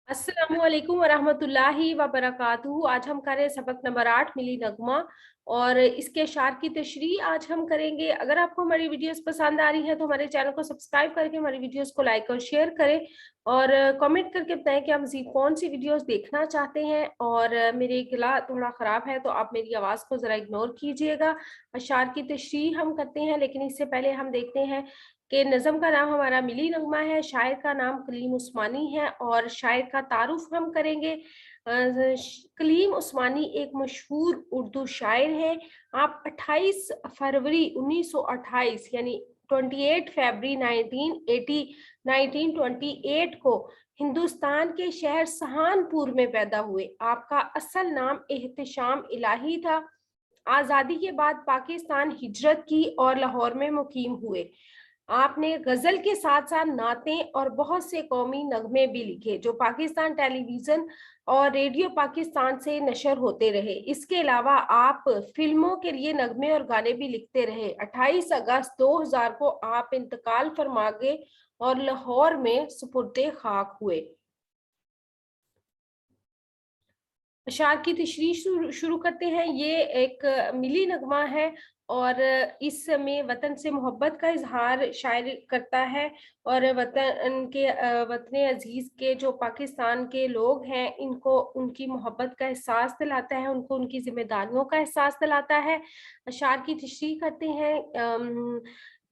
अस्सलामुअलैकुम वरहमतुल्लाहि वबरकातुहू। आज हम कर रहे हैं सबक नंबर 8 मिली नगमा और इसके अशार की तशरीह आज हम करेंगे। अगर आपको हमारी वीडियोस पसंद आ रही है तो हमारे चैनल को सब्सक्राइब करके हमारी वीडियोस को लाइक और शेयर करें और कमेंट करके बताएं कि आप मज़ीद कौन सी वीडियोस देखना चाहते हैं। और मेरे गला थोड़ा ख़राब है तो आप मेरी आवाज़ को ज़रा इग्नोर कीजिएगा। अशार की तशरीह हम करते हैं, लेकिन इससे पहले हम देखते हैं कि नज़म का नाम हमारा मिली नगमा है, शायर का नाम कलीम उस्मानी है और शायर का तारुफ हम करेंगे। कलीम उस्मानी एक मशहूर उर्दू शायर हैं। आप 28 फरवरी 1928 यानी 28 फरवरी 1928 को हिंदुस्तान के शहर सहारनपुर में पैदा हुए। आपका असल नाम एहतशाम इलाही था। आज़ादी के बाद पाकिस्तान हिजरत की और लाहौर में मुकीम हुए। आपने गजल के साथ साथ नातें और बहुत से कौमी नगमे भी लिखे जो पाकिस्तान टेलीविजन और रेडियो पाकिस्तान से नशर होते रहे। इसके अलावा आप फिल्मों के लिए नगमे और गाने भी लिखते रहे। 28 अगस्त 2000 को आप इंतकाल फरमा गए और लाहौर में सुपुर्दे खाक हुए। अशार की तशरीह शुरू करते हैं। ये एक मिली नगमा है और इसमें वतन से मोहब्बत का इजहार शायर करता है और वतन अजीज के जो पाकिस्तान के लोग हैं इनको उनकी मोहब्बत का एहसास दिलाता है, उनको उनकी जिम्मेदारियों का एहसास दिलाता है। अशार की तशरीह करते हैं।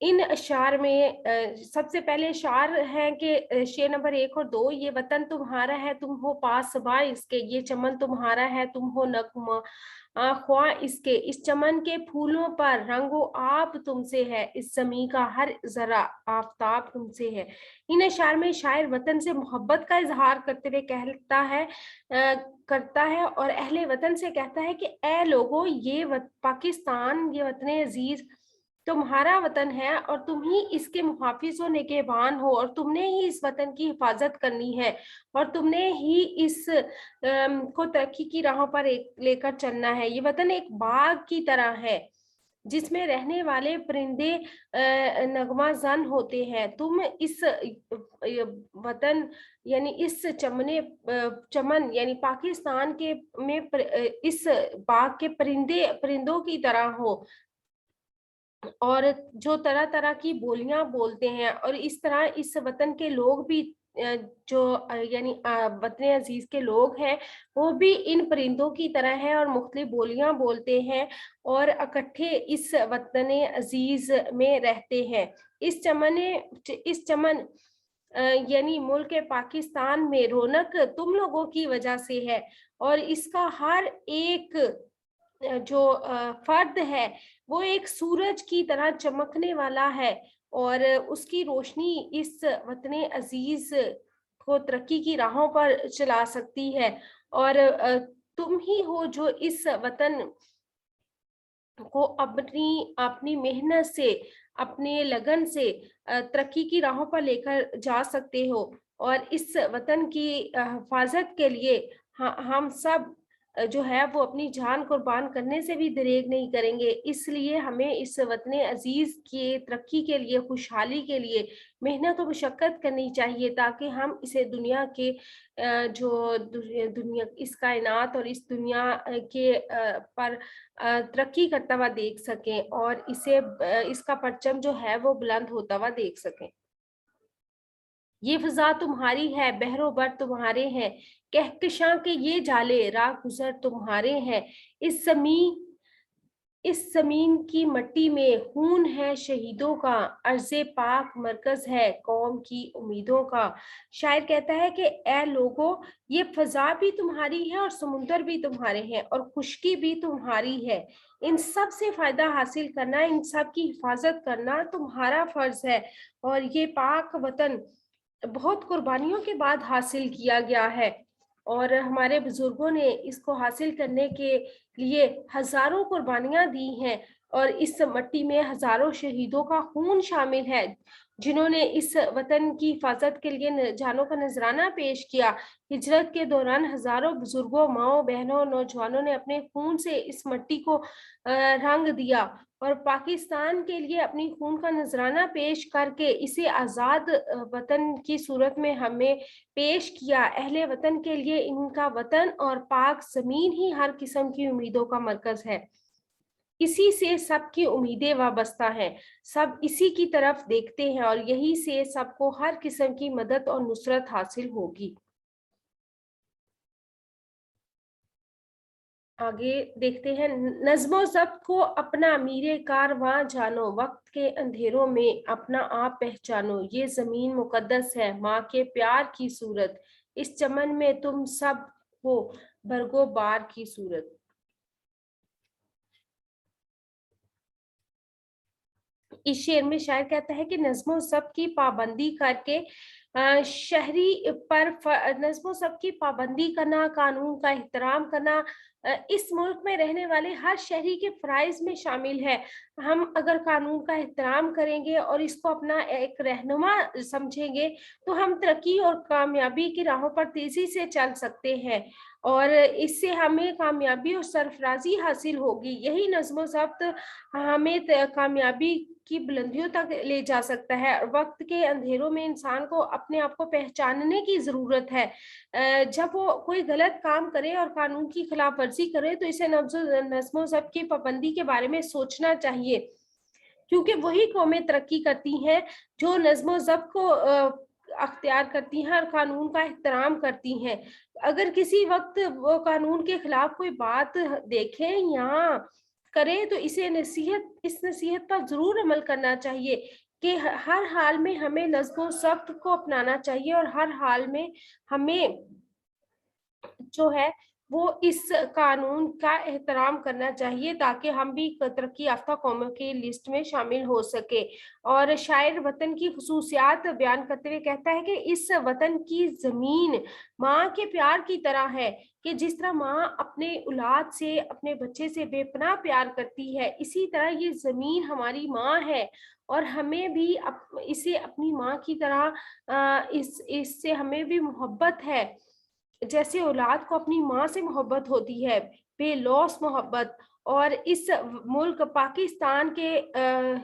इन अशार में सबसे पहले अशार है कि शेर नंबर 1 और 2, ये वतन तुम्हारा है तुम हो पासबां इसके, ये चमन तुम्हारा है तुम हो नगमा ख्वां इसके, इस चमन के फूलों पर रंगो आप तुमसे है, इस जमी का हर जरा आफताब तुमसे है। इन अशार में शायर वतन से मोहब्बत का इजहार करते हुए करता है और अहले वतन से कहता है कि ए लोगो, ये पाकिस्तान, ये वतन अजीज तुम्हारा वतन है और तुम ही इसके मुहाफिज व निगहबान हो और तुमने ही इस वतन की हिफाजत करनी है और तुमने ही इस को तरक्की की राहों पर लेकर चलना है। ये वतन एक बाग की तरह है जिसमें रहने वाले परिंदे नगमा जन होते हैं। तुम इस वतन यानी इस चमन यानी पाकिस्तान के में इस बाग के परिंदों की तरह हो और जो तरह तरह की बोलियां बोलते हैं और इस तरह इस वतन के लोग भी जो यानी वतन अजीज के लोग हैं वो भी इन परिंदों की तरह है और मुख्तलिफ बोलियां बोलते हैं और इकट्ठे इस वतन अजीज में रहते हैं। इस चमन यानी मुल्क पाकिस्तान में रौनक तुम लोगों की वजह से है और इसका हर एक जो फर्द है वो एक सूरज की तरह चमकने वाला है और उसकी रोशनी इस वतन अजीज को तरक्की की राहों पर चला सकती है और तुम ही हो जो इस वतन को अपनी अपनी मेहनत से, अपने लगन से तरक्की की राहों पर लेकर जा सकते हो और इस वतन की हिफाजत के लिए हम सब जो है वो अपनी जान कुर्बान करने से भी दरेग नहीं करेंगे। इसलिए हमें इस वतन अजीज की तरक्की के लिए, खुशहाली के लिए मेहनत और मुशक्कत करनी चाहिए ताकि हम इसे दुनिया के जो दुनिया इस कायनात और इस दुनिया के पर तरक्की करता हुआ देख सकें और इसे इसका परचम जो है वो बुलंद होता हुआ देख सकें। ये फिजा तुम्हारी है, बहरो बर तुम्हारे हैं, कहकशां के ये जाले राह गुजर तुम्हारे हैं। इस जमीन की मट्टी में खून है शहीदों का, अर्ज़े पाक मरकज है कौम की उम्मीदों का। शायर कहता है कि ए लोगो, ये फजा भी तुम्हारी है और समुंदर भी तुम्हारे हैं और खुशकी भी तुम्हारी है। इन सब से फायदा हासिल करना, इन सब की हिफाजत करना तुम्हारा फर्ज है और ये पाक वतन बहुत कुर्बानियों के बाद हासिल किया गया है और हमारे बुजुर्गों ने इसको हासिल करने के लिए हजारों कुर्बानियां दी हैं और इस मट्टी में हजारों शहीदों का खून शामिल है, जिन्होंने इस वतन की हिफाजत के लिए जानों का नजराना पेश किया। हिजरत के दौरान हजारों बुजुर्गों, माओ बहनों, नौजवानों ने अपने खून से इस मट्टी को रंग दिया और पाकिस्तान के लिए अपनी खून का नजराना पेश करके इसे आजाद वतन की सूरत में हमें पेश किया। अहले वतन के लिए इनका वतन और पाक जमीन ही हर किस्म की उम्मीदों का मरकज है। इसी से सबकी उम्मीदें वाबस्ता हैं, सब इसी की तरफ देखते हैं और यही से सबको हर किस्म की मदद और नुसरत हासिल होगी। आगे देखते हैं, नज़्मो ज़ब्त को अपना अमीर कारवां जानो, वक्त के अंधेरों में अपना आप पहचानो। ये जमीन मुकद्दस है, माँ के प्यार की सूरत, इस चमन में तुम सब हो बरगो बार की सूरत। इस शेर में शायर कहता है कि नज़्मो ज़ब्त की पाबंदी करके शहरी पर नज़्मो ज़ब्त की पाबंदी करना, कानून का एहतराम करना इस मुल्क में रहने वाले हर शहरी के फराइज में शामिल है। हम अगर कानून का एहतराम करेंगे और इसको अपना एक रहनुमा समझेंगे तो हम तरक्की और कामयाबी की राहों पर तेजी से चल सकते हैं और इससे हमें कामयाबी और सरफराजी हासिल होगी। यही नज़्मो ज़ब्त हमें कामयाबी की बुलंदियों तक ले जा सकता है। वक्त के अंधेरों में इंसान को अपने आप को पहचानने की जरूरत है। जब वो कोई गलत काम करे और कानून की खिलाफ वर्जी करे तो इसे नज़्मो ज़ब्त की पाबंदी के बारे में सोचना चाहिए, क्योंकि वही कौमें तरक्की करती हैं जो नज़्मो ज़ब्त को अख्तियार करती हैं और कानून का एहतराम करती हैं। अगर किसी वक्त वो कानून के खिलाफ कोई बात देखें या करें तो इस नसीहत पर जरूर अमल करना चाहिए कि हर हाल में हमें नज़्मो ज़ब्त को अपनाना चाहिए और हर हाल में हमें जो है वो इस कानून का एहतराम करना चाहिए ताकि हम भी तरक्की याफ्ता कौमों की लिस्ट में शामिल हो सके। और शायर वतन की खुसूसियात बयान करते हुए कहता है कि इस वतन की जमीन माँ के प्यार की तरह है, कि जिस तरह माँ अपने औलाद से, अपने बच्चे से बेपनाह प्यार करती है, इसी तरह ये जमीन हमारी माँ है और हमें भी इसे अपनी माँ की तरह इससे हमें भी मोहब्बत है। जैसे औलाद को अपनी माँ से मोहब्बत होती है, बेलौस मोहब्बत। और इस मुल्क पाकिस्तान के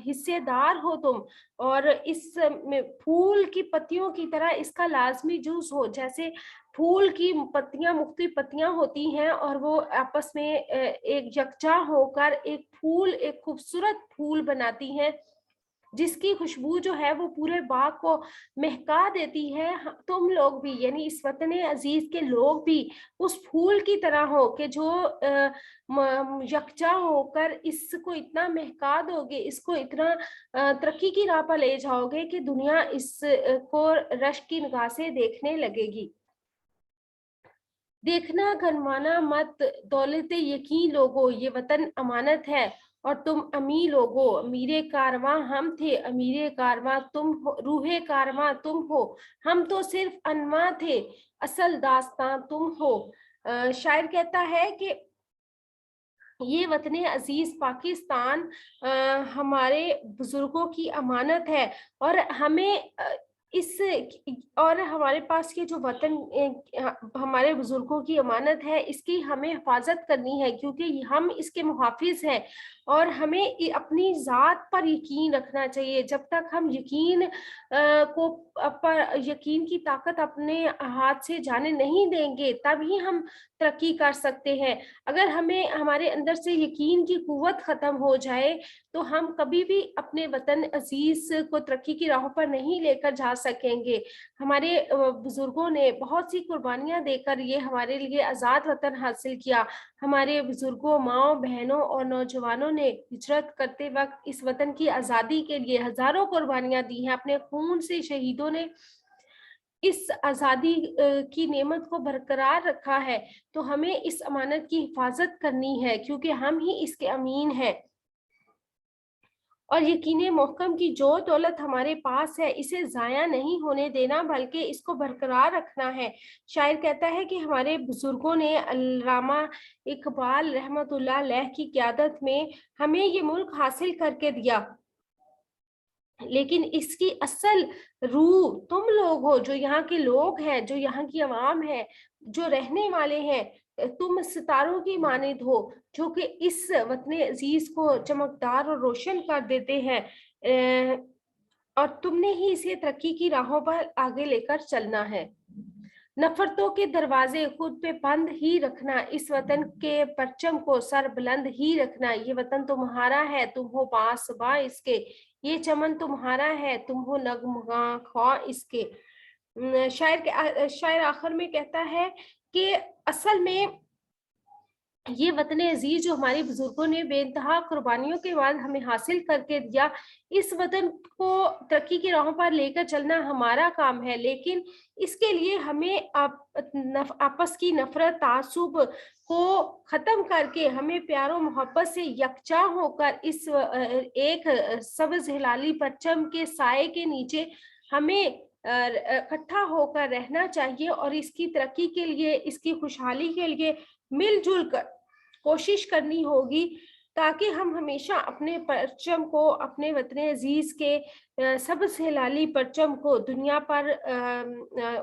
हिस्सेदार हो तुम और इस फूल की पत्तियों की तरह इसका लाजमी जूस हो। जैसे फूल की पत्तियां मुख्तलिफ पत्तियां होती हैं और वो आपस में एक यकजा होकर एक खूबसूरत फूल बनाती हैं, जिसकी खुशबू जो है वो पूरे बाग को महका देती है। तुम लोग भी यानी इस वतन अजीज के लोग भी उस फूल की तरह हो कि जो यकजा होकर इसको इतना महका दोगे, इसको इतना तरक्की की राह पर ले जाओगे कि दुनिया इसको रश्क की निगाह से देखने लगेगी। देखना गनवाना मत, दौलत यकीन लोगो, ये वतन अमानत है और तुम अमीर लोगो। अमीरे कारवां हम थे, अमीरे कारवां तुम हो, रूहे कारवां तुम हो, हम तो सिर्फ अनवा थे, असल दास्तां तुम हो। शायर कहता है कि ये वतन अजीज पाकिस्तान हमारे बुजुर्गों की अमानत है और हमें इस और हमारे पास ये जो वतन हमारे बुजुर्गों की अमानत है, इसकी हमें हिफाजत करनी है क्योंकि हम इसके मुहाफिज हैं और हमें अपनी ज़ात पर यकीन रखना चाहिए। जब तक हम यकीन की ताकत अपने हाथ से जाने नहीं देंगे तभी हम तरक्की कर सकते हैं। अगर हमें हमारे अंदर से यकीन की कुव्वत खत्म हो जाए तो हम कभी भी अपने वतन अजीज को तरक्की की राहों पर नहीं लेकर जा सकेंगे। हमारे बुजुर्गों ने बहुत सी कुर्बानियां देकर ये हमारे लिए आज़ाद वतन हासिल किया। हमारे बुजुर्गों, माओ बहनों और नौजवानों ने हिजरत करते वक्त इस वतन की आज़ादी के लिए हजारों कुर्बानियां दी हैं। अपने खून से शहीदों ने इस आज़ादी की नेमत को बरकरार रखा है, तो हमें इस अमानत की हिफाजत करनी है क्योंकि हम ही इसके अमीन हैं। और यकीन महकम की जो दौलत हमारे पास है इसे ज़ाया नहीं होने देना बल्कि इसको बरकरार रखना है। शायर कहता है कि हमारे बुजुर्गों ने अल्लामा इकबाल रहमतुल्लाह अलैह की क़यादत में हमें ये मुल्क हासिल करके दिया, लेकिन इसकी असल रूह तुम लोग हो, जो यहाँ के लोग हैं, जो यहाँ की अवाम है, जो रहने वाले हैं। तुम सितारों की मानिंद हो जो कि इस वतन अजीज को चमकदार और रोशन कर देते हैं, और तुमने ही इसे तरक्की की राहों पर आगे लेकर चलना है। नफरतों के दरवाजे खुद पे बंद ही रखना, इस वतन के परचम को सर बुलंद ही रखना। ये वतन तुम्हारा है, तुम हो बासबा इसके, ये चमन तुम्हारा है, तुम हो नगमा ख्वा इसके। शायर आखिर में कहता है कि असल में ये वतन अजीज जो हमारे बुजुर्गों ने बेइंतहा कुर्बानियों के बाद हमें हासिल करके दिया, इस वतन को तरक्की की राहों पर लेकर चलना हमारा काम है। लेकिन इसके लिए हमें आपस की नफरत तासुब को खत्म करके हमें प्यार और मोहब्बत से यकजा होकर इस एक सब्ज हिलाली परचम के साए के नीचे हमें इकट्ठा होकर रहना चाहिए और इसकी तरक्की के लिए, इसकी खुशहाली के लिए मिलजुल कर कोशिश करनी होगी, ताकि हम हमेशा अपने परचम को, अपने वतन अजीज के सबसे हिलाली परचम को दुनिया पर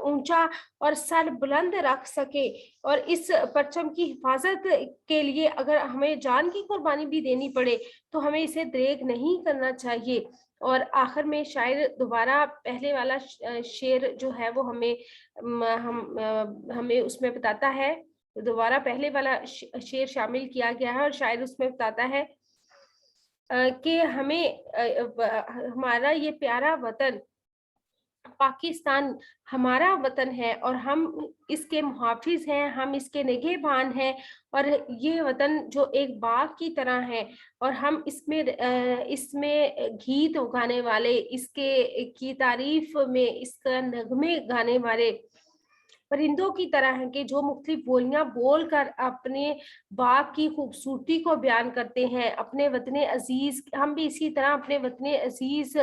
ऊंचा और सर बुलंद रख सके। और इस परचम की हिफाजत के लिए अगर हमें जान की कुर्बानी भी देनी पड़े तो हमें इसे दरेग नहीं करना चाहिए। और आखिर में शायर दोबारा पहले वाला शेर जो है वो हमें उसमें बताता है, दोबारा पहले वाला शेर शामिल किया गया है और शायर उसमें बताता है कि हमारा ये प्यारा वतन पाकिस्तान हमारा वतन है और हम इसके मुहाफिज हैं, हम इसके निगहबान हैं। और ये वतन जो एक बाग की तरह है और हम इसमें गीत उगाने वाले, इसके की तारीफ में इसका नगमे गाने वाले परिंदों की तरह हैं कि जो मुख्तलिफ बोलियां बोलकर अपने बाग की खूबसूरती को बयान करते हैं। अपने वतन अजीज, हम भी इसी तरह अपने वतन अजीज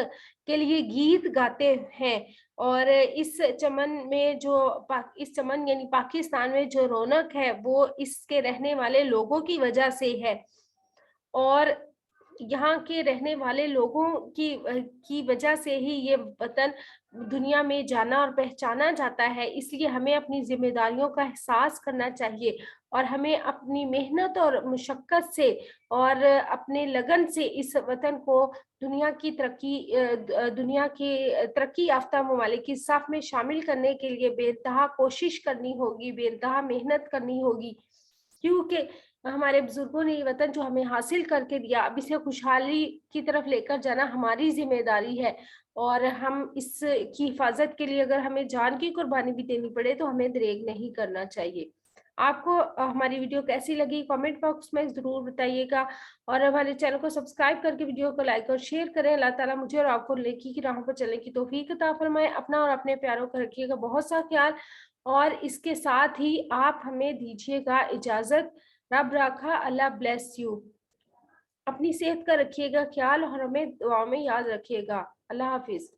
के लिए गीत गाते हैं। और इस चमन में इस चमन यानी पाकिस्तान में जो रौनक है वो इसके रहने वाले लोगों की वजह से है, और यहाँ के रहने वाले लोगों की वजह से ही ये वतन दुनिया में जाना और पहचाना जाता है। इसलिए हमें अपनी जिम्मेदारियों का एहसास करना चाहिए और हमें अपनी मेहनत और मुशक्कत से और अपने लगन से इस वतन को दुनिया के तरक्की याफ्ता ममालिक की साफ में शामिल करने के लिए बेइंतहा कोशिश करनी होगी, बेइंतहा मेहनत करनी होगी। क्योंकि हमारे बुजुर्गों ने ये वतन जो हमें हासिल करके दिया, अब इसे खुशहाली की तरफ लेकर जाना हमारी जिम्मेदारी है। और हम इसकी हिफाजत के लिए अगर हमें जान की कुर्बानी भी देनी पड़े तो हमें दरेग नहीं करना चाहिए। आपको हमारी वीडियो कैसी लगी कमेंट बॉक्स में ज़रूर बताइएगा, और हमारे चैनल को सब्सक्राइब करके वीडियो को लाइक और शेयर करें। अल्लाह ताला मुझे और आपको नेकी की राहों पर चलने की तौफीक अता फरमाए। अपना और अपने प्यारों का रखिएगा बहुत सा ख्याल, और इसके साथ ही आप हमें दीजिएगा इजाज़त। रब राखा, अल्लाह ब्लेस यू। अपनी सेहत का रखिएगा ख्याल और हमें दुआ में याद रखिएगा। अल्लाह हाफिज।